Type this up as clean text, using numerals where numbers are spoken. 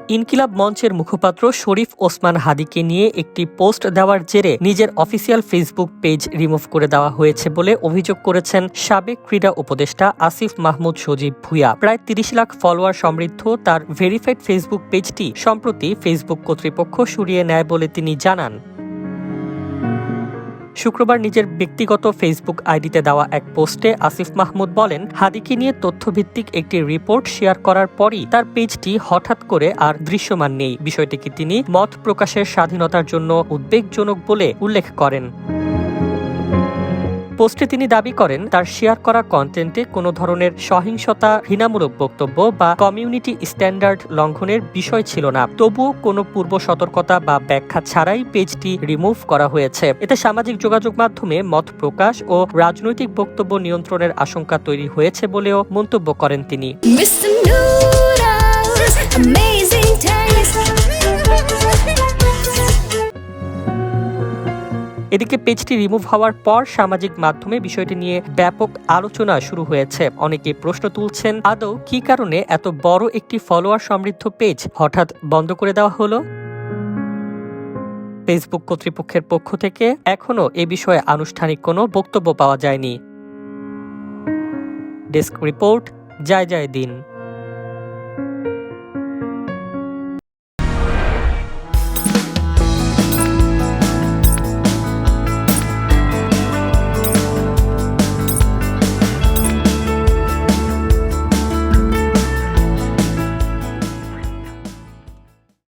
ইনকিলাব মঞ্চের মুখপাত্র শরীফ ওসমান হাদীকে নিয়ে একটি পোস্ট দেওয়ার জেরে নিজের অফিসিয়াল ফেসবুক পেজ রিমুভ করে দেওয়া হয়েছে বলে অভিযোগ করেছেন সাবেক ক্রীড়া উপদেষ্টা আসিফ মাহমুদ সজীব ভুঁইয়া। প্রায় ৩০ লাখ ফলোয়ার সমৃদ্ধ তার ভেরিফাইড ফেসবুক পেজটি সম্প্রতি ফেসবুক কর্তৃপক্ষ সরিয়ে নেয় বলে তিনি জানান। শুক্রবার নিজের ব্যক্তিগত ফেসবুক আইডিতে দেওয়া এক পোস্টে আসিফ মাহমুদ বলেন, হাদীকে নিয়ে তথ্যভিত্তিক একটি রিপোর্ট শেয়ার করার পরই তার পেজটি হঠাৎ করে আর দৃশ্যমান নেই। বিষয়টিকে তিনি মত প্রকাশের স্বাধীনতার জন্য উদ্বেগজনক বলে উল্লেখ করেন। পোস্টে তিনি দাবি করেন, তার শেয়ার করা কন্টেন্টে কোনো ধরনের সহিংসতা, ঘৃণামূলক বক্তব্য বা কমিউনিটি স্ট্যান্ডার্ড লঙ্ঘনের বিষয় ছিল না। তবুও কোনো পূর্ব সতর্কতা বা ব্যাখ্যা ছাড়াই পেজটি রিমুভ করা হয়েছে। এতে সামাজিক যোগাযোগ মাধ্যমে মত প্রকাশ ও রাজনৈতিক বক্তব্য নিয়ন্ত্রণের আশঙ্কা তৈরি হয়েছে বলেও মন্তব্য করেন তিনি। এদিকে পেজটি রিমুভ হওয়ার পর সামাজিক মাধ্যমে বিষয়টি নিয়ে ব্যাপক আলোচনা শুরু হয়েছে। অনেকে প্রশ্ন তুলছেন, আদৌ কী কারণে এত বড় একটি ফলোয়ার সমৃদ্ধ পেজ হঠাৎ বন্ধ করে দেওয়া হলো? ফেসবুক কর্তৃপক্ষের পক্ষ থেকে এখনো এ বিষয়ে আনুষ্ঠানিক কোনো বক্তব্য পাওয়া যায়নি। ডেস্ক রিপোর্ট, জয় জয় দিন।